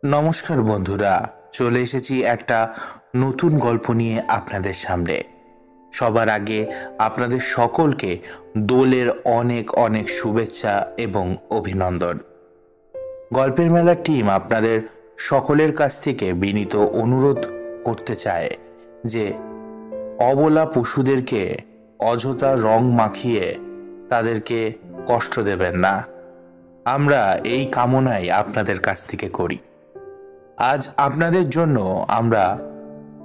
নমস্কার বন্ধুরা, চলে এসেছি একটা নতুন গল্প নিয়ে আপনাদের সামনে। সবার আগে আপনাদের সকলকে দোলের অনেক অনেক শুভেচ্ছা এবং অভিনন্দন। গল্পের মেলার টিম আপনাদের সকলের কাছ থেকে বিনীত অনুরোধ করতে চায় যে অবলা পশুদেরকে অযথা রং মাখিয়ে তাদেরকে কষ্ট দেবেন না। আমরা এই কামনাই আপনাদের কাছ থেকে করি। আজ আপনাদের জন্য আমরা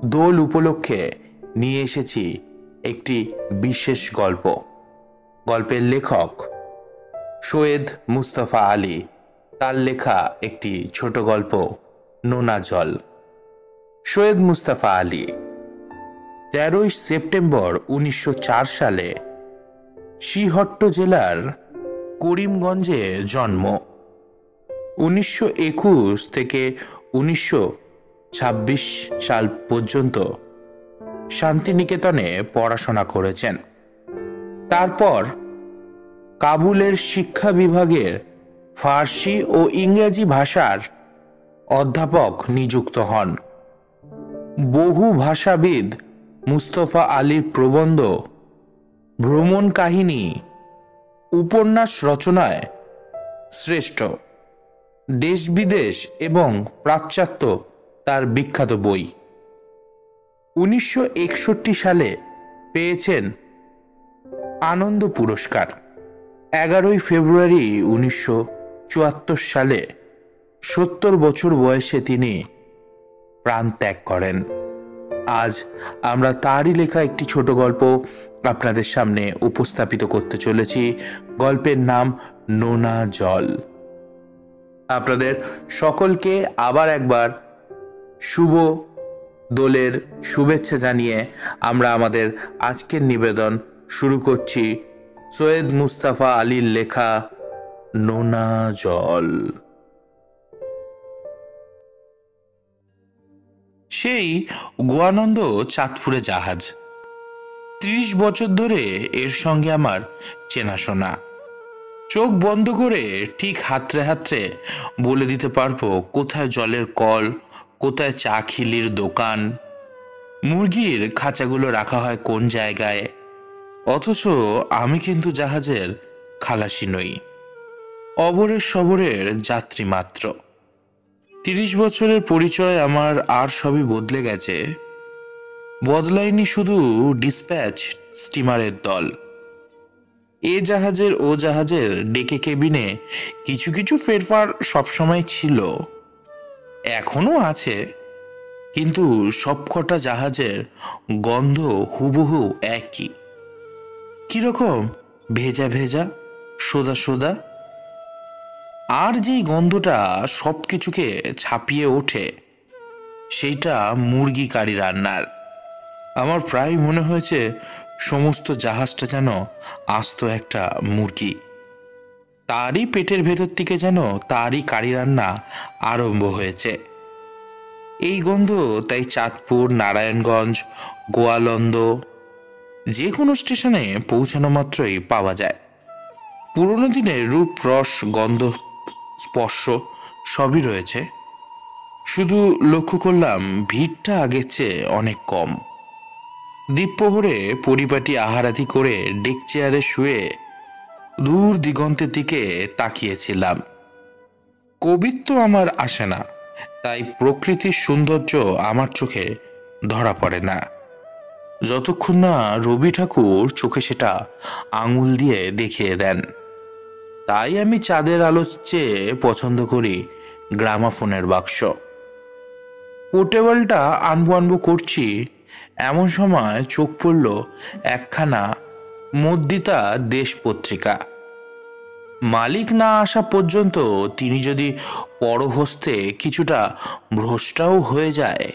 দোল উপলক্ষে নিয়ে এসেছি একটি বিশেষ গল্প। গল্পের লেখক সৈয়দ মুস্তফা আলী, তার লেখা একটি ছোট গল্প নোনা জল। সৈয়দ মুস্তফা আলী 13 সেপ্টেম্বর 1904 সালে শ্রীহট্ট জেলার করিমগঞ্জে জন্ম। 1921 থেকে 1926 সাল পর্যন্ত শান্তিনিকেতনে পড়াশোনা করেছেন। তারপর কাবুলের শিক্ষা বিভাগের ফার্সি ও ইংরেজি ভাষার অধ্যাপক নিযুক্ত হন। বহু ভাষাবিদ মুস্তফা আলীর প্রবন্ধ, ভ্রমণ কাহিনী, উপন্যাস রচনায় শ্রেষ্ঠ। দেশ বিদেশ এবং পাশ্চাত্য তার বিখ্যাত বই। 1961 সালে পেয়েছেন আনন্দ পুরস্কার। 11 ফেব্রুয়ারি 1974 সালে 70 বছর বয়সে তিনি প্রাণ ত্যাগ করেন। আজ আমরা তারই লেখা একটি ছোট গল্প আপনাদের সামনে উপস্থাপিত করতে চলেছি। গল্পের নাম নোনা জল। আপনাদের সকলকে আবার একবার শুভ দোলের শুভেচ্ছা জানিয়ে আমরা আমাদের আজকের নিবেদন শুরু করছি সৈয়দ মুস্তফা আলীর লেখা নোনা জল। সেই গোয়ানন্দ চাঁদপুরে জাহাজ। 30 বছর ধরে এর সঙ্গে আমার চেনাশোনা। চোখ বন্ধ করে ঠিক হাতড়ে হাতড়ে বলে দিতে পারবো কোথায় জলের কল, কোথায় চা খিলির দোকান, মুরগির খাঁচাগুলো রাখা হয় কোন জায়গায়। অথচ আমি কিন্তু জাহাজের খালাসি নই, অবরের সবরের যাত্রী মাত্র। 30 বছরের পরিচয় আমার আর সবই বদলে গেছে। বদলায়নি শুধু ডিসপ্যাচ স্টিমারের দল। এ জাহাজের ও জাহাজের ডেকে কেবিনে কিছু কিছু ফেরফার সবসময় ছিল, এখনো আছে, কিন্তু সবকটা জাহাজের গন্ধ হুবহু একই। কিরকম ভেজা ভেজা, সোদা সোদা। আর যেই গন্ধটা সব কিছুকে ছাপিয়ে ওঠে, সেইটা মুরগি কারি রান্নার। আমার প্রায় মনে হয়েছে সমস্ত জাহাজটা যেন আস্ত একটা মুরগি। তারই পেটের ভেতর থেকে যেন তারই কারি রান্না আরম্ভ হয়েছে। এই গন্ধ তাই চাঁদপুর, নারায়ণগঞ্জ, গোয়ালন্দ যে কোনো স্টেশনে পৌঁছানো মাত্রই পাওয়া যায়। পুরনো দিনের রূপ, রস, গন্ধ, স্পর্শ সবই রয়েছে। শুধু লক্ষ্য করলাম ভিড়টা আগের চেয়ে অনেক কম। দ্বীপ্রহরে পরিপাটি আহারাদি করে ডেক চেয়ারে শুয়ে দূর দিগন্তের দিকে তাকিয়েছিলাম। কবিত্ব আমার আসে না, তাই প্রকৃতির সৌন্দর্য আমার চোখে ধরা পড়ে না, যতক্ষণ না রবি ঠাকুর চোখে সেটা আঙুল দিয়ে দেখিয়ে দেন। তাই আমি চাঁদের আলো চেয়ে পছন্দ করি গ্রামাফোনের বাক্স। পোর্টেবলটা আনবো আনবো করছি, এমন সময় চোখ পড়ল একখানা মুদ্রিতা দেশ পত্রিকা। মালিক না আসা পর্যন্ত তিনি যদি পরহস্তে কিছুটা ভ্রষ্টাও হয়ে যায়,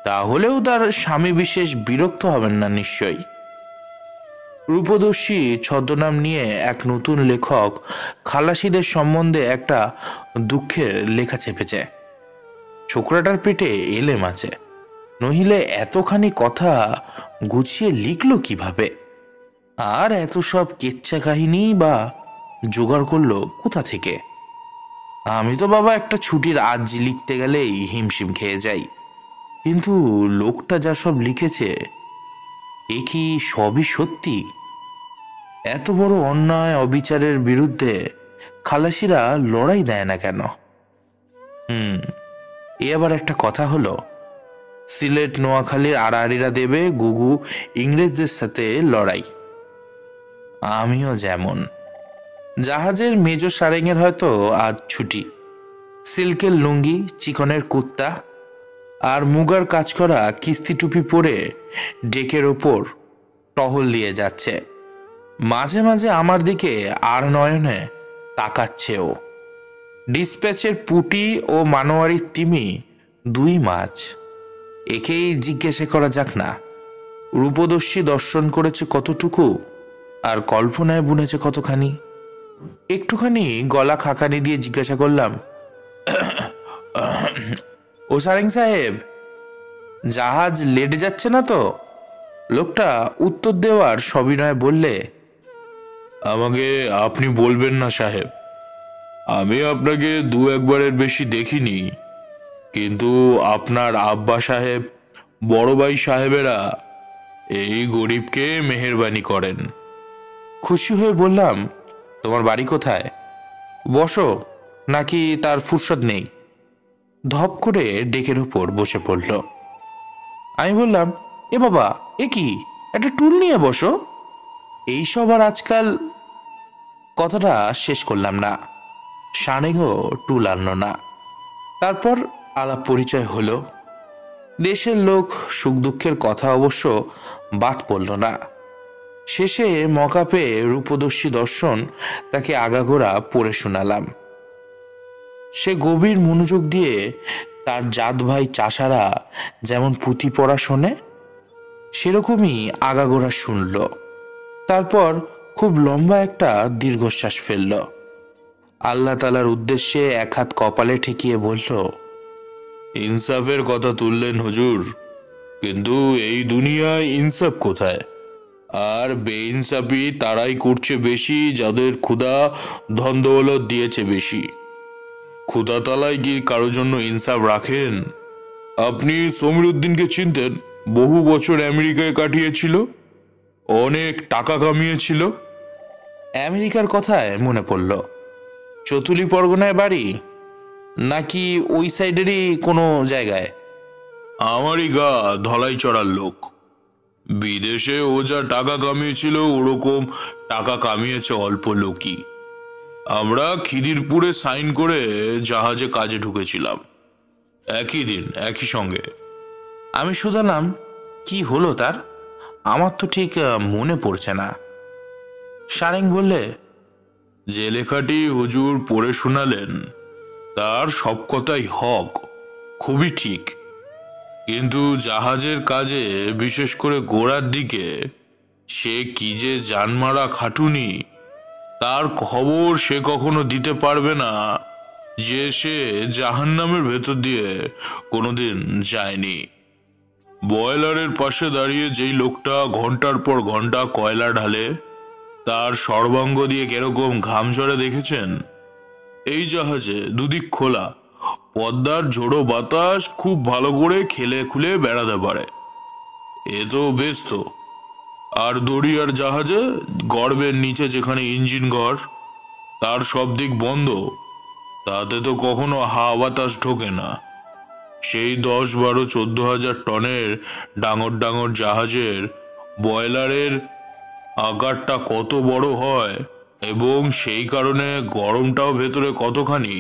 তাহলেও তার স্বামী বিশেষ বিরক্ত হবেন না নিশ্চয়ই। রূপদর্শী ছদ্মনাম নিয়ে এক নতুন লেখক খালাসিদের সম্বন্ধে একটা দুঃখের লেখা চেপেছে। ছোকরাটার পেটে এলেম আছে, নহিলে এতখানি কথা গুছিয়ে লিখলো কিভাবে? আর এত সব কেচ্ছা কাহিনী বা জোগাড় করলো কোথা থেকে? আমি তো বাবা একটা ছুটির আর্জি লিখতে গেলেই হিমশিম খেয়ে যাই, কিন্তু লোকটা যা সব লিখেছে, এ কি সবই সত্যি? এত বড় অন্যায় অবিচারের বিরুদ্ধে খালাসিরা লড়াই দেয় না কেন? এ আবার একটা কথা হলো। সিলেট নোয়াখালীর আড়াআড়িরা দেবে গুগু ইংরেজদের সাথে লড়াই, আমিও যেমন। জাহাজের মেজর সারেঙের হয়তো আজ ছুটি। সিল্কের লুঙ্গি, চিকনের কুত্তা আর মুগার কাজ করা কিস্তি টুপি পরে ডেকের ওপর টহল দিয়ে যাচ্ছে। মাঝে মাঝে আমার দিকে আর নয়নে তাকাচ্ছেও। ডিসপ্যাচের পুটি ও মানোয়ারির তিমি দুই মাছ। একেই জিজ্ঞাসা করা যাক না, রূপদর্শী দর্শন করেছে কতটুকু আর কল্পনায় বুনেছে কতখানি। একটুখানি গলা খাকানি দিয়ে জিজ্ঞাসা করলাম, ও সারেং সাহেব, জাহাজ লেট যাচ্ছে না তো? লোকটা উত্তর দেওয়ার সবিনয়ে বললে, আমাকে আপনি বলবেন না সাহেব, আমি আপনাকে দু একবারের বেশি দেখিনি, কিন্তু আপনার আব্বা সাহেব, বড় ভাই সাহেবেরা এই গরিবকে মেহেরবানি করেন। খুশি হয়ে বললাম, তোমার বাড়ি কোথায়? বসো, নাকি তার ফুরসত নেই? ধপ করে ডেকের উপর বসে পড়ল। আমি বললাম, এ বাবা, এ কি, একটা টুল নিয়ে বসো। এইসব আর আজকাল। কথাটা শেষ করলাম না, সানেগো টুল আনলো না। তারপর আলাপ পরিচয় হলো। দেশের লোক, সুখ দুঃখের কথা অবশ্য বাদ পড়ল না। শেষে মকা পেয়ে রূপদর্শী দর্শন তাকে আগাগোড়া পড়ে শোনালাম। সে গভীর মনোযোগ দিয়ে তার জাত ভাই চাষারা যেমন পুঁথি পড়া শোনে, সেরকমই আগাগোড়া শুনল। তারপর খুব লম্বা একটা দীর্ঘশ্বাস ফেলল। আল্লাহ তালার উদ্দেশ্যে এক হাত কপালে ঠেকিয়ে বলল, ইনসাফের কথা তুললেন হুজুর, কিন্তু এই দুনিয়ায় ইনসাফ কোথায়? আর বেইনসাফি তারাই করছে বেশি যাদের ক্ষুধা ধন দৌলত দিয়েছে বেশি। ক্ষুধা তালায় কি কারো জন্য ইনসাফ রাখেন? আপনি সমীর উদ্দিনকে চিনতেন? বহু বছর আমেরিকায় কাটিয়েছিল, অনেক টাকা কামিয়েছিল। আমেরিকার কথায় মনে পড়ল। চতুলি পরগনায় বাড়ি, নাকি ওই সাইডেরই কোনো জায়গায়? আমারই গা ধলাই চড়ার লোক। বিদেশে ও যা টাকা কামিয়েছিল ওরকম টাকা কামিয়েছে অল্প লোকই। আমরা খিদিরপুরে সাইন করে জাহাজে কাজে ঢুকেছিলাম একই দিন একই সঙ্গে। আমি শুধালাম, কি হলো তার? আমার তো ঠিক মনে পড়ছে না। সারেং বললে, যে লেখাটি হুজুর পড়ে শোনালেন তার সব কথাই হক, খুবই ঠিক। কিন্তু জাহাজের কাজে, বিশেষ করে গোড়ার দিকে, সে কি যে জানমারা খাটুনি, তার খবর সে কখনো দিতে পারবে না যে সে জাহান্নামের ভেতর দিয়ে কোনোদিন যায়নি। বয়লারের পাশে দাঁড়িয়ে যেই লোকটা ঘন্টার পর ঘন্টা কয়লা ঢালে, তার সর্বাঙ্গ দিয়ে কিরকম ঘাম ঝরে দেখেছেন? এই জাহাজে দুদিক খোলা, পদ্মার ঝোড়ো বাতাস খুব ভালো করে খেলে খুলে বেড়াতে পারে, এ তো বেশ তো। আর দড়িয়ার জাহাজে গর্বের নিচে যেখানে ইঞ্জিন ঘর, তার সব দিক বন্ধ, তাতে তো কখনো হাওয়া বাতাস ঢোকে না। সেই 10, 12, 14 হাজার টনের ডাঙর ডাঙর জাহাজের বয়লারের আকারটা কত বড় হয়, এবং সেই কারণে গরমটাও ভেতরে কতখানি,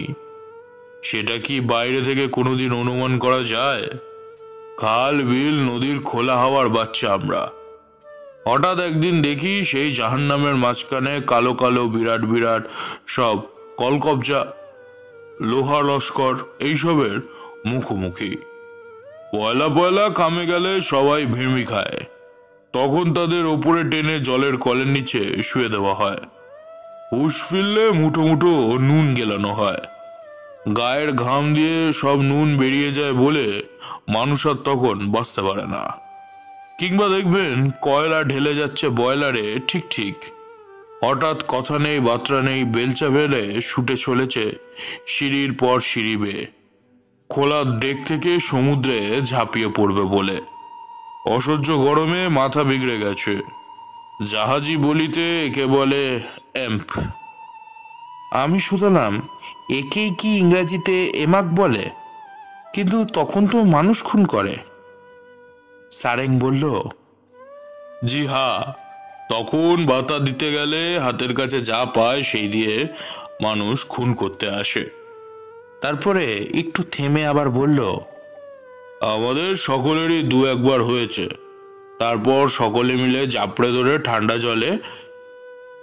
সেটা কি বাইরে থেকে কোনোদিন অনুমান করা যায়? খাল বিল নদীর খোলা হাওয়ার বাচ্চা আমরা। হঠাৎ একদিন দেখি সেই জাহান্নামের মাঝখানে কালো কালো বিরাট বিরাট সব কলকবজা, লোহা লস্কর এইসবের মুখোমুখি। পয়লা পয়লা কামে গেলে সবাই ভিড়মি খায়, তখন তাদের ওপরে টেনে জলের কলের নিচে শুয়ে দেওয়া হয়। হুশ ফিরলে মুঠো মুঠো নুন গেলানো হয়। গায়ের ঘাম দিয়ে সব নুন বেরিয়ে যায় বলে মানুষ আর তখন বাঁচতে পারে না। কিংবা দেখবেন কয়লা ঢেলে যাচ্ছে বয়লারে, ঠিক ঠিক হঠাৎ কথা নেই বার্তা নেই বেলচা বেলে ছুটে চলেছে সিঁড়ির পর সিঁড়ি বেয়ে, খোলা ডেক থেকে সমুদ্রে ঝাঁপিয়ে পড়বে বলে। অসহ্য গরমে মাথা বিগড়ে গেছে। জাহাজি বলিতে একে বলে এম্প। আমি শুধলাম, একেই কি ইংরাজিতে এমাক বলে? কিন্তু তখন তো মানুষ খুন করে। সারেং বলল, জি হ্যাঁ, তখন বাতা দিতে গেলে হাতের কাছে যা পায় সেই দিয়ে মানুষ খুন করতে আসে। তারপরে একটু থেমে আবার বলল, আমাদের সকলেরই দু একবার হয়েছে। তারপর সকলে মিলে জাপড়ে ধরে ঠান্ডা জলে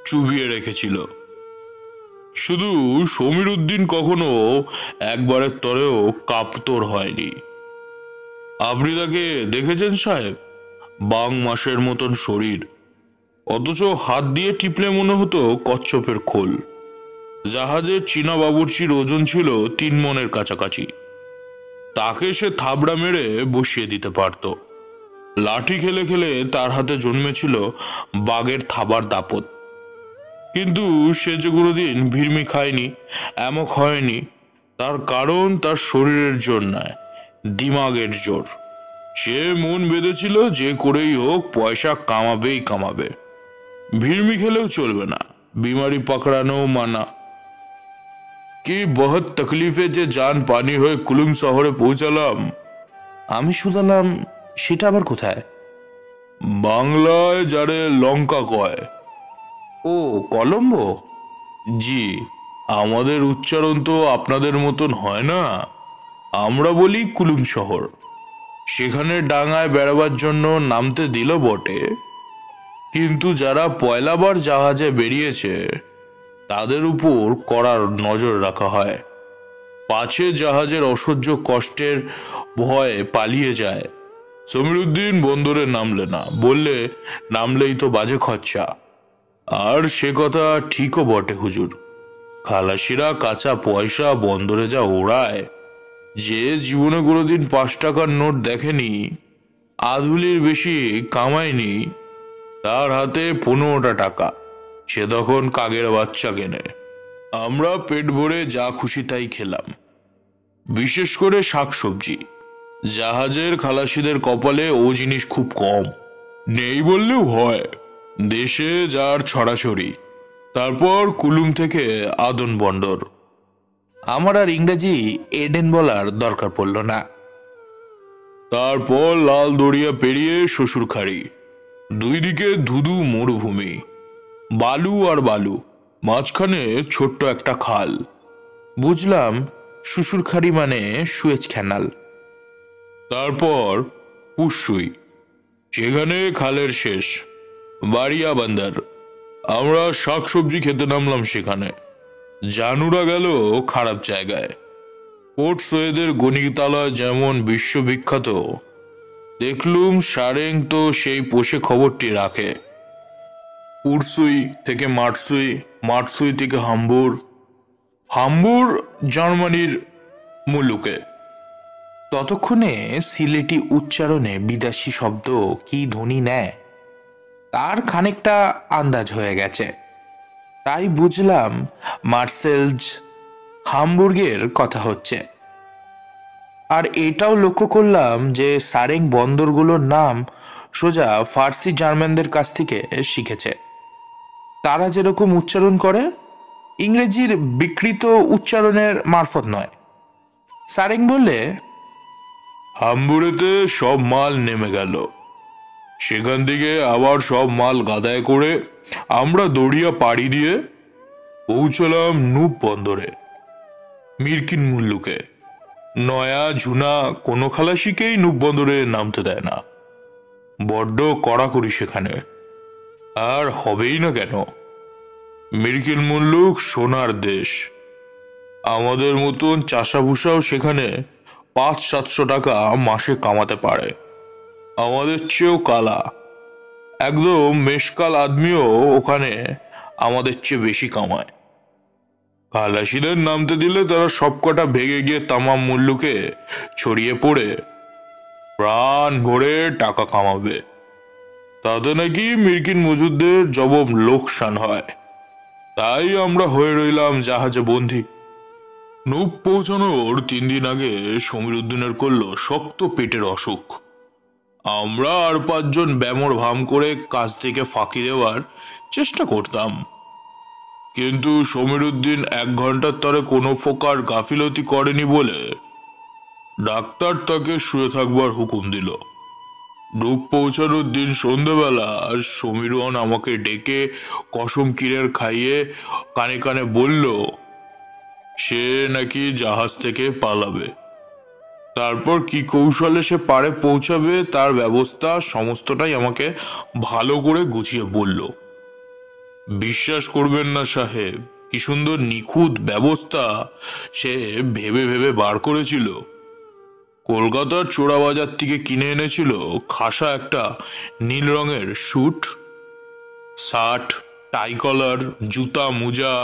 চুবিয়ে রেখেছিল। শুধু সমীর উদ্দিন কখনো একবারের তরেও কাপতোর হয়নি। আপনি তাকে দেখেছেন সাহেব? বাং মাসের মতন শরীর, অথচ হাত দিয়ে টিপলে মনে হতো কচ্ছপের খোল। জাহাজের চীনা বাবুর্চির ওজন ছিল 3 মণের কাছাকাছি। তাকে সে থাবড়া মেরে বসিয়ে দিতে পারত। লাঠি খেলে খেলে তার হাতে জন্মেছিল বাঘের থাবার দাপট। কিন্তু সে যে কোনোদিন ভিড়মি খায়নি, এমক হয়নি। তার কারণ তার শরীরের জোর নয়, দিমাগের জোর। সে মন বেঁধেছিল যে করেই হোক পয়সা কামাবেই কামাবে। ভিড়মি খেলেও চলবে না, বিমারি পাকড়ানো মানা। কি বহুত তকলিফে যে জান পানি হয়ে কুলুম শহরে পৌঁছালাম। আমি শুধলাম, সেটা আবার কোথায়? বাংলায় যারে লঙ্কা কয়। ও, কলম্বো। জি, আমাদের উচ্চারণ তো আপনাদের মতন হয় না। আমরা বলি কুলুম শহর। সেখানে ডাঙায় বেড়াবার জন্য নামতে দিল বটে, কিন্তু যারা পয়লাবার জাহাজে বেরিয়েছে তাদের উপর কড়ার নজর রাখা হয়। পাছে জাহাজের অসহ্য কষ্টের ভয়ে পালিয়ে যায়। সমীরউদ্দিন বন্দরে নামলে না, বললে নামলেই তো বাজে খরচা। আর সে কথা ঠিকও বটে হুজুর। খালাসিরা কাঁচা পয়সা বন্দরে যা ওড়ায়, যে জীবনে কোনোদিন 5 টাকার নোট দেখেনি, আধুলির বেশি কামায়নি, তার হাতে 15টা টাকা, সে তখন কাগের বাচ্চা কেনে। আমরা পেট ভরে যা খুশি তাই খেলাম, বিশেষ করে শাকসবজি। জাহাজের খালাসিদের কপালে ও জিনিস খুব কম, নেই বললেও হয়। দেশে যার ছড়াছড়ি। তারপর কুলুম থেকে আদন বন্দর। আমার আর ইংরেজি এডেন বলার দরকার পড়ল না। তারপর লাল দরিয়া পেরিয়ে শ্বশুরখাড়ি। 2 দিকে ধুধু মরুভূমি, বালু আর বালু, মাঝখানে ছোট্ট একটা খাল। বুঝলাম, শ্বশুরখাড়ি মানে সুয়েজ খ্যানাল। তারপর পুশুই, সেখানে খালের শেষ, বাড়িয়া বান্দার। আমরা শাকসবজি খেতে নামলাম সেখানে। জানুরা গেল খারাপ জায়গায়। পোর্ট সৈয়দের গণিতালয় যেমন বিশ্ববিখ্যাত, দেখলুম সারেং তো সেই পোষে খবরটি রাখে। উরসুই থেকে মাটসুই, মাটসুই থেকে হাম্বুর, হাম্বুর জার্মানির মুলুকে। ততক্ষণে সিলেটি উচ্চারণে বিদেশি শব্দ কি ধ্বনি নেয় তার খানিকটা আন্দাজ হয়ে গেছে। তাই বুঝলাম মার্সেলজ, হামবুর্গের কথা হচ্ছে। আর এটাও লক্ষ্য করলাম যে সারেং বন্দরগুলোর নাম সোজা ফার্সি জার্মানদের কাছ থেকে শিখেছে। তারা যেরকম উচ্চারণ করে, ইংরেজির বিকৃত উচ্চারণের মারফত নয়। সারেং বললে, হাম্বুরেতে সব মাল নেমে গেল। সেখান থেকে আবার সব মাল গাদায় করে আমরা দড়িয়া পাড়ি দিয়ে পৌঁছলাম নূপ বন্দরে, মিরকিন মুল্লুকে। নয়া ঝুনা কোনো খালাসিকেই নূপ বন্দরে নামতে দেয় না, বড্ড কড়াকড়ি সেখানে। আর হবেই না কেন, মিরকিন মুল্লুক সোনার দেশ। আমাদের মতন চাষাভুষাও সেখানে 500-700 টাকা মাসে কামাতে পারে। আমাদের চেয়েও কালা, একদম মেশকাল আদমিও ওখানে আমাদের চেয়ে বেশি কামায়। খালাসিদের নামতে দিলে তারা সবকটা ভেগে গিয়ে তামাম মুল্লুকে ছড়িয়ে পড়ে প্রাণ ভরে টাকা কামাবে। তাতে নাকি মিরকিন মজুদদের জবব লোকসান হয়। তাই আমরা হয়ে রইলাম জাহাজে বন্দী। নূপ পৌঁছানোর 3 দিন আগে সমীর উদ্দিনের করলো শক্ত পেটের অসুখ। আমরা আর 5 জন ব্যামোর ভাম করে কাজ থেকে ফাঁকি দেওয়ার চেষ্টা করতাম, কিন্তু সমীর উদ্দিন 1 ঘন্টার তরে কোনো প্রকার গাফিলতি করেনি বলে ডাক্তার তাকে শুয়ে থাকবার হুকুম দিল। নূপ পৌঁছানোর দিন সন্ধ্যেবেলা সমীরন আমাকে ডেকে কসম কিরের খাইয়ে কানে কানে বলল সে নাকি জাহাজ থেকে পালাবে। তারপর কি কৌশলে সে পারে পৌঁছাবে তার ব্যবস্থা সমস্তটাই আমাকে ভালো করে গুছিয়ে বলল। বিশ্বাস করবেন না সাহেব, কি সুন্দর নিখুঁত ব্যবস্থা সে ভেবে ভেবে বার করেছিল। কলকাতার চোরাবাজার থেকে কিনে এনেছিল খাসা একটা নীল রঙের স্যুট, শার্ট, টাই কলার, জুতা, মোজা।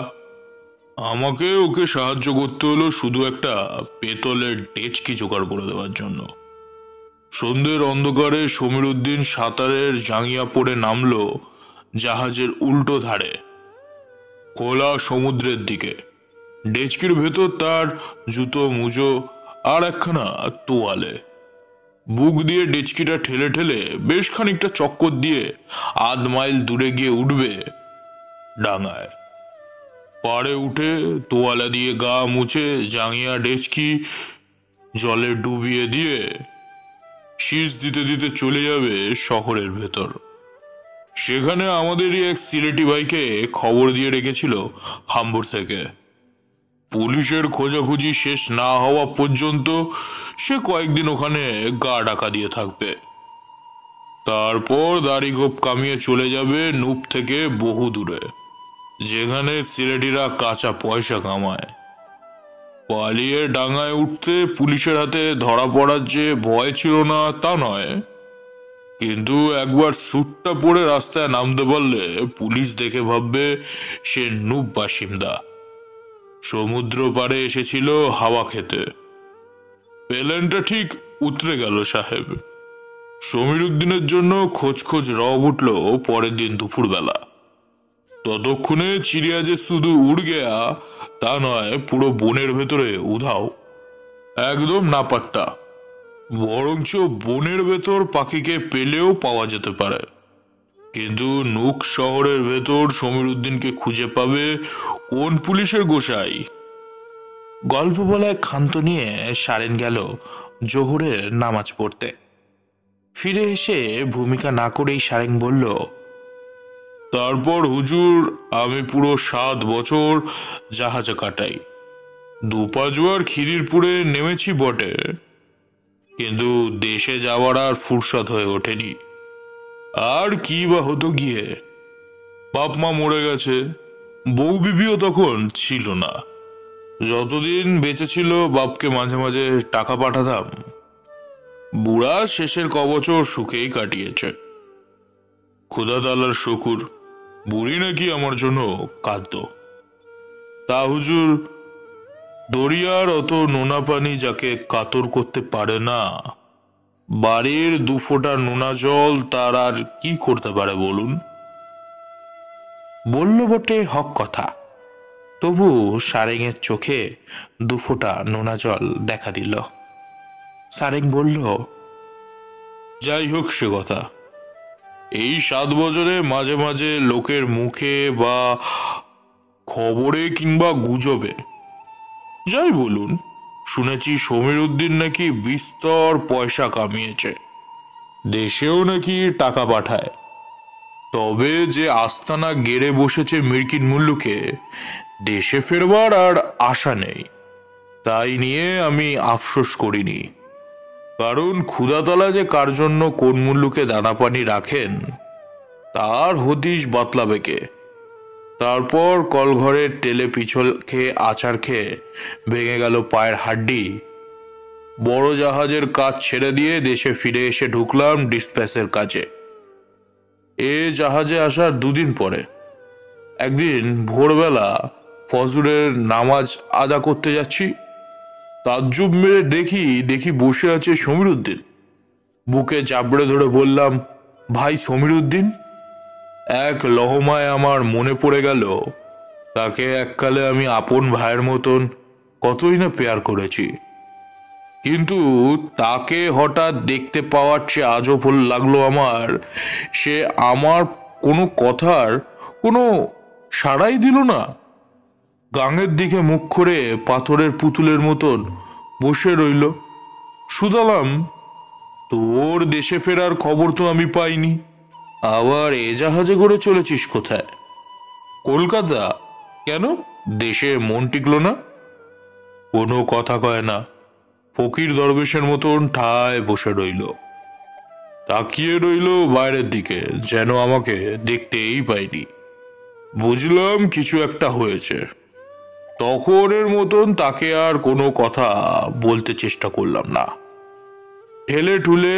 আমাকে ওকে সাহায্য করতে হলো শুধু একটা পেতলের ডেচকি জোগাড় করে দেওয়ার জন্য। সন্ধ্যের অন্ধকারে সমীর উদ্দিন সাঁতারের জাঙ্গিয়া পরে নামলো জাহাজের উল্টো ধারে, খোলা সমুদ্রের দিকে। ডেচকির ভেতর তার জুতো, মুজো আর একখানা তোয়ালে। বুক দিয়ে ডেচকিটা ঠেলে ঠেলে বেশ খানিকটা চক্কর দিয়ে 1/2 মাইল দূরে গিয়ে উঠবে ডাঙায়। পাড়ে উঠে তোয়ালা দিয়ে গা মুছে জাঙ্গিয়া ডেচকি জলে ডুবিয়ে দিয়ে শীষ দিতে দিতে চলে যাবে শহরের ভেতর। সেখানে আমাদেরই এক সিলেটি ভাইকে খবর দিয়ে রেখেছিল হাম্বুর থেকে। পুলিশের খোঁজাখুঁজি শেষ না হওয়া পর্যন্ত সে কয়েকদিন ওখানে গা ডাকা দিয়ে থাকবে। তারপর দাড়ি গোপ কামিয়ে চলে যাবে নূপ থেকে বহু দূরে, যেখানে সিলেটিরা কাঁচা পয়সা কামায়। পালিয়ে ডাঙায় উঠতে পুলিশের হাতে ধরা পড়ার যে ভয় ছিল না তা নয়, কিন্তু একবার স্যুটটা পরে রাস্তায় নামতে বললে পুলিশ দেখে ভাববে সে নূপ বাসিন্দা, সমুদ্র পাড়ে এসেছিল হাওয়া খেতে। প্লেনটা ঠিক উতরে গেল সাহেব। সমীর উদ্দিনের জন্য খোঁজ খোঁজ রব উঠল পরের দিন দুপুরবেলা। ততক্ষণে চিড়িয়া যে শুধু উড় গেয়া তা নয়, পুরো বনের ভেতরে উধাও, একদম না পাত্তা। বরঞ্চ বনের ভেতর পাখিকে পেলেও পাওয়া যেতে পারে, কিন্তু নুক শহরের ভেতর সমীর উদ্দিনকে খুঁজে পাবে কোন পুলিশের গোসাই? গল্প বলায় ক্ষান্ত নিয়ে সারেন গেল জোহরের নামাজ পড়তে। ফিরে এসে ভূমিকা না করেই সারেং বলল, তারপর হুজুর আমি পুরো 7 বছর জাহাজে কাটাই। 2-5 বার খিদিরপুরে নেমেছি বটে, কিন্তু দেশে যাওয়ার আর ফুরসত হয়ে ওঠেনি। আর কি বা হতো গিয়ে, বাপ মা মরে গেছে, বউ বিবিও তখন ছিল না। যতদিন বেঁচে ছিল বাপকে মাঝে মাঝে টাকা পাঠাতাম। বুড়া শেষের কবছর সুখেই কাটিয়েছে। খোদা তাআলার শুকুর, বুড়ি নাকি আমার জন্য কাঁদত। তা হুজুর, দরিয়ার অত নোনা পানি যাকে কাতর করতে পারে না, বাড়ির 2 ফোঁটা নোনা জল তার আর কি করতে পারে বলুন? বলল বটে হক কথা, তবু সারেংয়ের চোখে 2 ফোঁটা নোনা জল দেখা দিল। সারেং বলল, যাই হোক সে কথা, এই 7 বছরে মাঝে মাঝে লোকের মুখে বা খবরে কিংবা গুজবে যাই বলুন, শুনেছি সমীর উদ্দিন নাকি বিস্তর পয়সা কামিয়েছে, দেশেও নাকি টাকা পাঠায়। তবে যে আস্তানা গেড়ে বসেছে মিরকিন মুল্লুকে, দেশে ফেরবার আর আশা নেই। তাই নিয়ে আমি আফসোস করিনি, কারণ ক্ষুধাতলা যে কার জন্য কোন মুল্লুকে দানা পানি রাখেন তার হদিশ বাতলাবে কে? তারপর কলঘরের টেলে পিছল খেয়ে আচার খেয়ে ভেঙে গেল পায়ের হাড্ডি। বড় জাহাজের কাজ ছেড়ে দিয়ে দেশে ফিরে এসে ঢুকলাম ডিসপ্যাচের কাজে। এ জাহাজে আসার 2 দিন পরে একদিন ভোরবেলা ফজরের নামাজ আদা করতে যাচ্ছি, তাজ্জুব মেরে দেখি বসে আছে সমীরউদ্দিন। বুকে চাপড়ে ধরে বললাম, ভাই সমীরউদ্দিন। এক লহমায় আমার মনে পড়ে গেল তাকে এককালে আমি আপন ভাইয়ের মতন কতই না পেয়ার করেছি। কিন্তু তাকে হঠাৎ দেখতে পাওয়ার চেয়ে আজব লাগলো আমার, সে আমার কোনো কথার কোনো সাড়াই দিল না। গাঙের দিকে মুখ করে পাথরের পুতুলের মতন বসে রইল। শুধালাম, তোর দেশে ফেরার খবর তো আমি পাইনি, আবার এ জাহাজে করে চলেছিস কোথায়? কলকাতা। কেন, দেশে মন টিকলো না? কোনো কথা কয় না, ফকির দরবেশের মতন ঠায় বসে রইল। তাকিয়ে রইল বাইরের দিকে, যেন আমাকে দেখতেই পাইনি। বুঝলাম কিছু একটা হয়েছে। তখনের মতন তাকে আর কোনো কথা বলতে চেষ্টা করলাম না। ঠেলে ঠুলে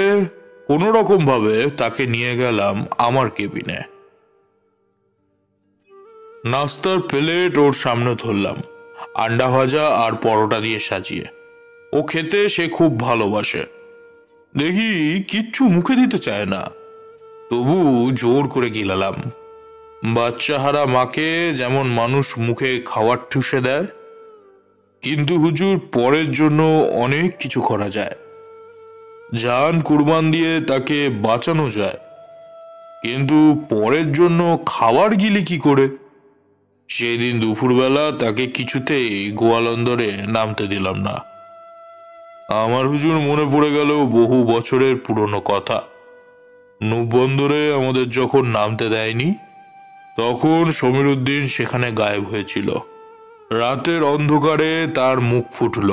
কোনো রকম ভাবে তাকে নিয়ে গেলাম আমার কেবিনে। নাস্তার প্লেট ওর সামনে ধরলাম, আন্ডা ভাজা আর পরোটা দিয়ে সাজিয়ে। ও খেতে সে খুব ভালোবাসে। দেখি কিচ্ছু মুখে দিতে চায় না, তবু জোর করে গিলালাম। বাচ্চাহারা মাকে যেমন মানুষ মুখে খাবার ঠুসে দেয়। কিন্তু হুজুর, পরের জন্য অনেক কিছু করা যায়, জান কুরবান দিয়ে তাকে বাঁচানো যায়, কিন্তু পরের জন্য খাবার গিলি কি করে? সেদিন দুপুরবেলা তাকে কিছুতেই গোয়ালন্দরে নামতে দিলাম না। আমার হুজুর মনে পড়ে গেল বহু বছরের পুরনো কথা। নূপবন্দরে আমাদের যখন নামতে দেয়নি, তখন সমীরউদ্দিন সেখানে গায়েব হয়েছিল। রাতের অন্ধকারে তার মুখ ফুটল,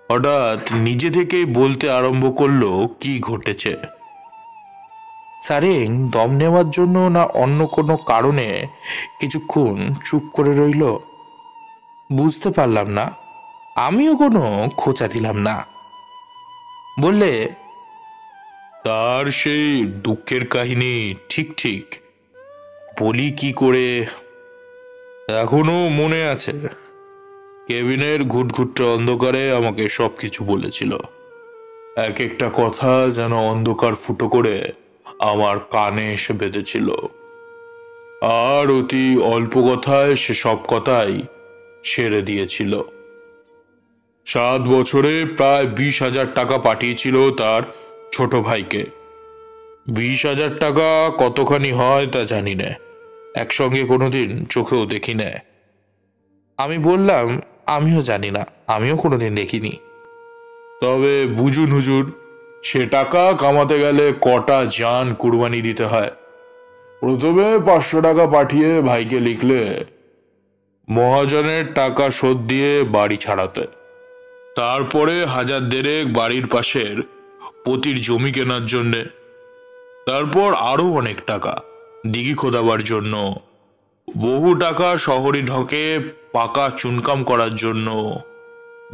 হঠাৎ নিজে থেকেই বলতে আরম্ভ করলো কি ঘটেছে। সারেং দম নেওয়ার জন্য না অন্য কোনো কারণে কিছুক্ষণ চুপ করে রইল। বুঝতে পারলাম না, আমিও কোনো খোঁচা দিলাম না। বললে, তার সেই দুঃখের কাহিনী ঠিক ঠিক বলি কি করে? এখনো মনে আছে, কেবিনের ঘুটঘুটে অন্ধকারে আমাকে সবকিছু বলেছিল। এক একটা কথা যেন অন্ধকার ফুটো করে আমার কানে এসে বেঁধেছিল। আর অতি অল্প কথায় সে সব কথাই ছেড়ে দিয়েছিল। 7 বছরে প্রায় 20,000 টাকা পাঠিয়েছিল তার ছোট ভাইকে। 20,000 টাকা কতখানি হয় তা জানি না, একসঙ্গে কোনোদিন চোখেও দেখি না। আমি বললাম, আমিও জানি না, আমিও কোনোদিন দেখিনি। তবে বুঝুন হুজুর, সে টাকা কামাতে গেলে কটা জান কুরবানি দিতে হয়। প্রথমে 500 টাকা পাঠিয়ে ভাইকে লিখলে মহাজনের টাকা শোধ দিয়ে বাড়ি ছাড়াতে। তারপরে 1,000 বাড়ির পাশের পতির জমি কেনার জন্যে। তারপর আরো অনেক টাকা দিঘি খোদাবার জন্য। বহু টাকা শহরে ঢকে পাকা চুনকাম করার জন্য,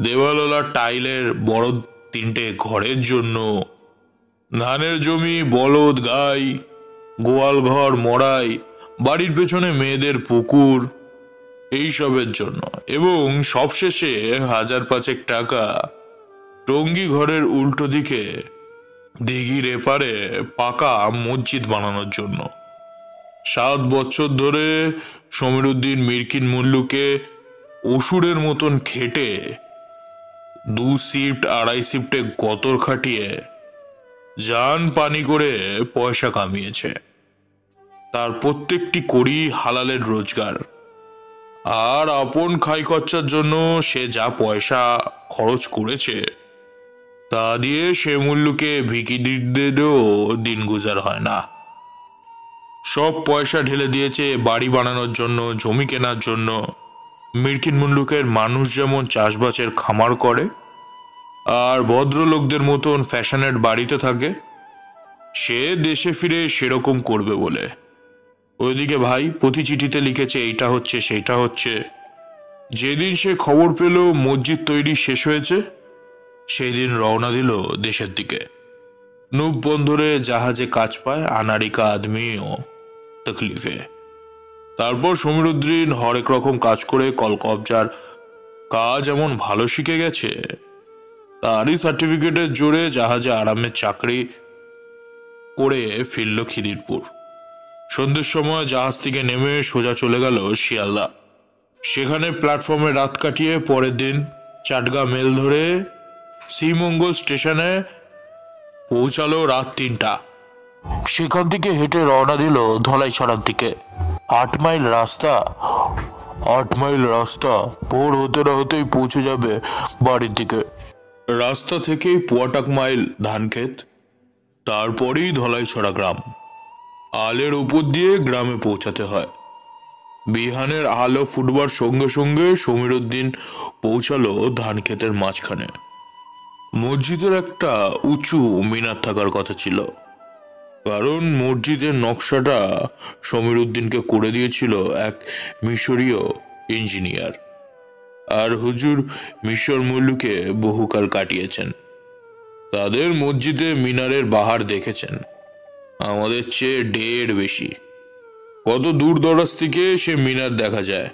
দেওয়ালওয়ালা টাইলের বড় 3টে ঘরের জন্য, ধানের জমি, বলদ গাই, গোয়াল ঘর, মড়াই, বাড়ির পেছনে মেয়েদের পুকুর, এইসবের জন্য। এবং সবশেষে 1,500 টাকা টঙ্গি ঘরের উল্টো দিকে দিঘির এপারে পাকা মসজিদ বানানোর জন্য। 7 বছর ধরে সমীরউদ্দিন মিরকিন মুল্লুকে অসুরের মতন খেটে 2 শিফট 2.5 শিফটে গতর খাটিয়ে জান পানি করে পয়সা কামিয়েছে। তার প্রত্যেকটি কড়ি হালালের রোজগার। আর আপন খাই খরচার জন্য সে যা পয়সা খরচ করেছে, তা দিয়ে সে মুল্লুকে ভিখিরিদেরও দিন গুজার হয় না। সব পয়সা ঢেলে দিয়েছে বাড়ি বানানোর জন্য, জমি কেনার জন্য। মিরকিন মুল্লুকের মানুষ যেমন চাষবাসের খামার করে আর ভদ্রলোকদের মতন ফ্যাশনের বাড়িতে থাকে, সে দেশে ফিরে সেরকম করবে বলে। ওইদিকে ভাই প্রতি চিঠিতে লিখেছে এইটা হচ্ছে সেইটা হচ্ছে। যেদিন সে খবর পেল মসজিদ তৈরি শেষ হয়েছে, সেই দিন রওনা দিল দেশের দিকে। নূপ বন্দরে জাহাজে কাজ পায় আনারিকা আদমিও তকলিফে। তারপর সমীরুদ্দিন হরেক রকম কাজ করে কলকবজার কাজ এমন ভালো শিখে গেছে, তারই সার্টিফিকেটের জোরে জাহাজে আরামের চাকরি করে ফিরল খিদিরপুর। সন্ধ্যের সময় জাহাজ থেকে নেমে সোজা চলে গেল শিয়ালদা। সেখানে প্ল্যাটফর্মে রাত কাটিয়ে পরের দিন চাটগা মেল ধরে শ্রীমঙ্গল স্টেশনে পৌঁছালো রাত ৩টা। সেখান থেকে হেঁটে রওনা দিল ধলাইছড়ার দিকে। ৮ মাইল রাস্তা, ৮ মাইল রাস্তা, ভোর হতে না হতেই পৌঁছে যাবে বাড়ির দিকে। রাস্তা থেকেই পুয়াটাক মাইল ধানক্ষেত, তারপরেই ধলাইছড়া গ্রাম। আলের উপর দিয়ে গ্রামে পৌঁছাতে হয়। বিহানের আলো ফুটবার সঙ্গে সঙ্গে সমীরুদ্দিন পৌঁছালো ধানক্ষেতের মাঝখানে। মসজিদের একটা উঁচু মিনার থাকার কথা ছিল, কারণ মসজিদের নকশাটা সমীরুদ্দিনকে করে দিয়েছিল এক মিশরীয় ইঞ্জিনিয়ার। আর হুজুর মিশর মুলুকে বহুকাল কাটিয়েছেন। তাদের মসজিদে মিনারের বাহার দেখেছেন, আমাদের চেয়ে ঢের বেশি। কত দূর দরাজ থেকে সে মিনার দেখা যায়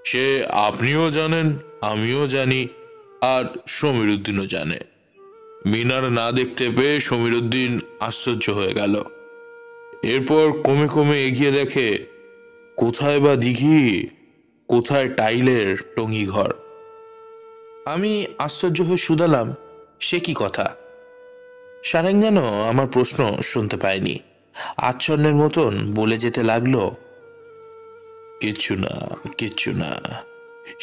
সে আপনিও জানেন, আমিও জানি, আর সমীরুদ্দিনও জানে। মিনার না দেখতে পেয়ে সমীরুদ্দিন আশ্চর্য হয়ে গেল। এরপর কমে কমে এগিয়ে দেখে কোথায় বা দিঘি, কোথায় টাইলের টঙ্গি ঘর। আমি আশ্চর্য হয়ে শুধালাম, সে কি কথা? সারেং যেন আমার প্রশ্ন শুনতে পায়নি, আচ্ছন্নের মতন বলে যেতে লাগলো, কিচ্ছু না, কিচ্ছু না।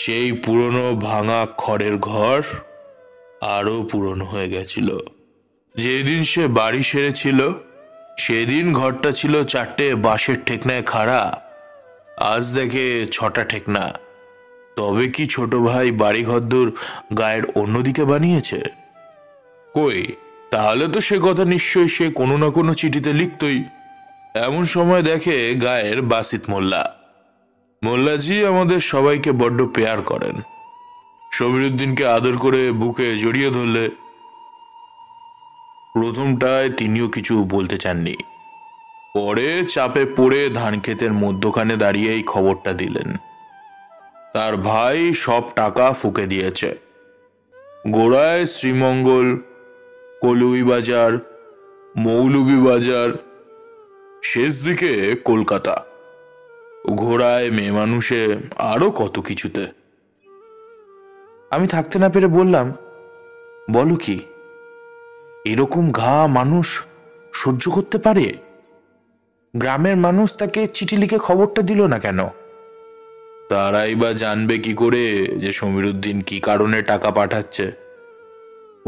সেই পুরনো ভাঙা খড়ের ঘর আরো পুরনো হয়ে গেছিল। যেদিন সে বাড়ি সেরেছিল সেদিন ঘরটা ছিল 4টে বাঁশের ঠেকনায় খাড়া, আজ দেখে 6টা ঠেকনা। তবে কি ছোট ভাই বাড়ি ঘরদোর গায়ের অন্যদিকে বানিয়েছে? কই, তাহলে তো সে কথা নিশ্চয়ই সে কোনো না কোনো চিঠিতে লিখতই। এমন সময় দেখে গায়ের বাসিত মোল্লা। মোল্লাজি আমাদের সবাইকে বড্ড পেয়ার করেন। সমীরুদ্দিনকে আদর করে বুকে জড়িয়ে ধরলে। প্রথমটায় তিনিও কিছু বলতে চাননি, পরে চাপে পড়ে ধানক্ষেতের মধ্যখানে দাঁড়িয়ে এই খবরটা দিলেন। তার ভাই সব টাকা ফুঁকে দিয়েছে। গোড়ায় শ্রীমঙ্গল, কলুই বাজার, মৌলভী বাজার, শেষ দিকে কলকাতা, ঘোড়ায় মেয়ে মানুষে আরো কত কিছুতে। আমি থাকতে না পেরে বললাম, বলো কি, এরকম ঘা মানুষ সহ্য করতে পারে? গ্রামের মানুষ তাকে চিঠি লিখে খবরটা দিল না কেন? তারাই বা জানবে কি করে যে সমীরুদ্দিন কি কারণে টাকা পাঠাচ্ছে?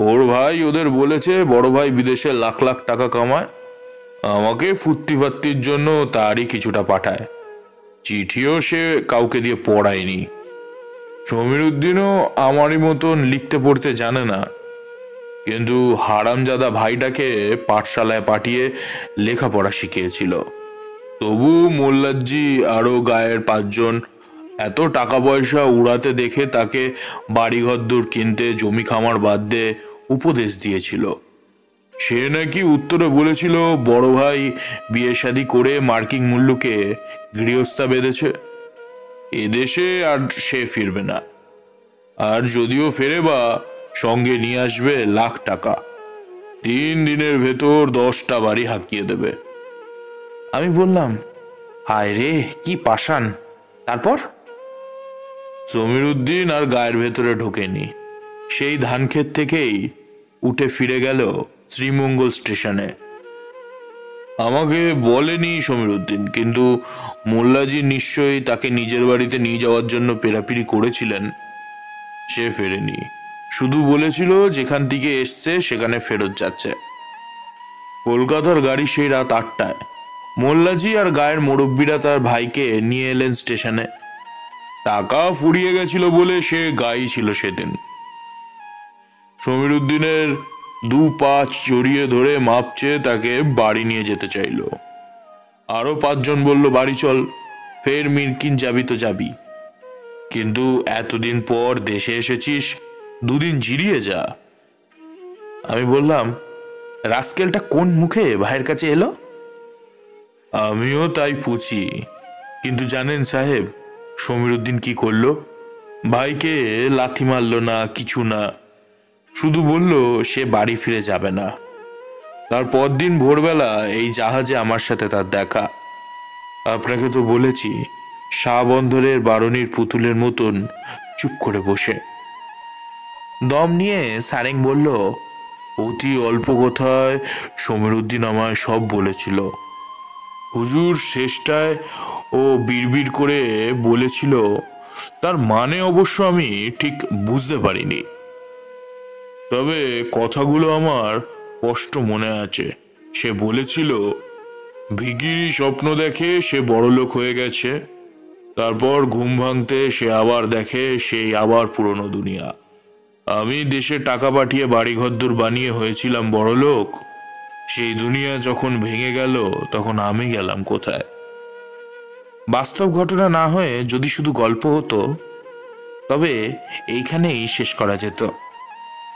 ওর ভাই ওদের বলেছে বড় ভাই বিদেশে লাখ লাখ টাকা কামায়, আমাকে ফুর্তি ফার্তির জন্য তারই কিছুটা পাঠায়। চিঠিও সে কাউকে দিয়ে পড়ায়নি। সমীরুদ্দিনও আমারই মতন লিখতে পড়তে জানে না, কিন্তু হারামজাদা ভাইটাকে পাঠশালায় পাঠিয়ে লেখাপড়া শিখিয়েছিল। তবু মোল্লাজি আরো গায়ের 5জন এত টাকা পয়সা উড়াতে দেখে তাকে বাড়িঘর দূর কিনতে, জমি খামার বাদ দিয়ে উপদেশ দিয়েছিল। সে নাকি উত্তরে বলেছিল বড় ভাই বিয়ে শাদী করে মার্কিন মুল্লুকে গৃহস্থা বেঁধেছে, এদেশে আর সে ফিরবে না। আর যদিও ফেরে বা সঙ্গে নিয়ে আসবে লাখ টাকা। 3 দিনের ভেতর 10টা বাড়ি হাঁকিয়ে দেবে। আমি বললাম, হায় রে, কি পাষাণ! তারপর? সমীরুদ্দিন আর গায়ের ভেতরে ঢোকেনি। সেই ধানক্ষেত থেকেই উঠে ফিরে গেল শ্রীমঙ্গল স্টেশনে। আমাকে বলেনি সমীরুদ্দিন, কিন্তু মোল্লাজি নিশ্চয়ই তাকে নিজের বাড়িতে নিয়ে যাওয়ার জন্য পেরাপিরি করেছিলেন। সে ফেরেনি, শুধু বলেছিল যেখান থেকে এসছে সেখানে ফেরত যাচ্ছে। কলকাতার গাড়ি সেই রাত 8টায়। মোল্লাজি আর গায়ের মুরব্বীরা তার ভাইকে নিয়ে এলেন স্টেশনে। টাকা ফুরিয়ে গেছিল বলে সে গাই ছিল সেদিন। সমীরুদ্দিনের 2 পা জড়িয়ে ধরে মাপ চেয়ে তাকে বাড়ি নিয়ে যেতে চাইল। আরো 5জন বলল, বাড়ি চল, ফের মিরকিন যাবি তো যাবি, কিন্তু এতদিন পর দেশে এসেছিস, 2 দিন জিরিয়ে যা। আমি বললাম, রাস্কেলটা কোন মুখে ভাইয়ের কাছে এলো? আমিও তাই পুছি। কিন্তু জানেন সাহেব, সমীরউদ্দিন কি করলো? ভাইকে লাথি মারলো না, কিছু না, শুধু বলল সে বাড়ি ফিরে যাবে না। তার পরদিন ভোরবেলা এই জাহাজে আমার সাথে তার দেখা। আপনাকে তো বলেছি, শাহ বন্দরের বারণীর পুতুলের মতন চুপ করে বসে। দম নিয়ে সারেং বলল, অতি অল্প কথায় সমীরউদ্দিন আমায় সব বলেছিল। হুজুর শেষটায় ও বিড়বিড় করে বলেছিল, তার মানে অবশ্য আমি ঠিক বুঝতে পারিনি, তবে কথাগুলো আমার স্পষ্ট মনে আছে। সে বলেছিল, ভিখিরি স্বপ্ন দেখে সে বড়লোক হয়ে গেছে, তারপর ঘুম ভাঙতে সে আবার দেখে সেই আবার পুরনো দুনিয়া। আমি দেশে টাকা পাঠিয়ে বাড়িঘরদোর বানিয়ে হয়েছিলাম বড়লোক, সেই দুনিয়া যখন ভেঙে গেল তখন আমি গেলাম কোথায়? বাস্তব ঘটনা না হয়ে যদি শুধু গল্প হতো তবে এইখানেই শেষ করা যেত,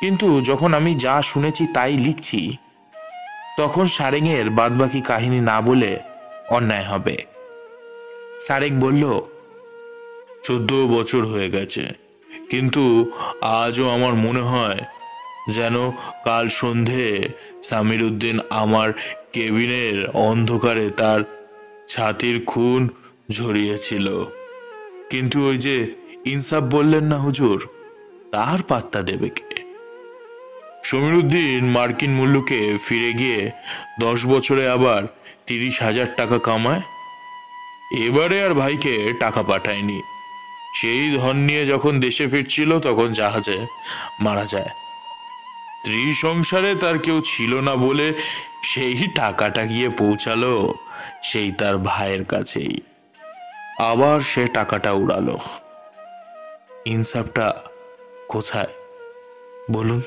কিন্তু যখন আমি যা শুনেছি তাই লিখছি, তখন সারেংয়ের বাদবাকি কাহিনী না বলে অন্যায় হবে। সারেং বলল, 14 বছর হয়ে গেছে, কিন্তু আজও আমার মনে হয় যেন কাল সন্ধে সামিরউদ্দিন আমার কেবিনের অন্ধকারে তার ছাতির খুন ঝরিয়েছিল। কিন্তু ওই যে ইনসাফ বললেন না হুজুর, তার পাত্তা দেবে কে? সমীরউদ্দিন মার্কিন মুল্লুকে ফিরে গিয়ে 10 বছরে আবার 30,000 টাকা কামায়। এবারে আর ভাইকে টাকা পাঠায়নি। সেই ধন নিয়ে যখন দেশে ফিরছিল তখন জাহাজে মারা যায়। স্ত্রী সংসারে তার কেউ ছিল না বলে সেই টাকাটা গিয়ে পৌঁছালো সেই তার ভাইয়ের কাছেই। আবার সে টাকাটা উড়ালো। ইনসাফটা কোথায় বলুন?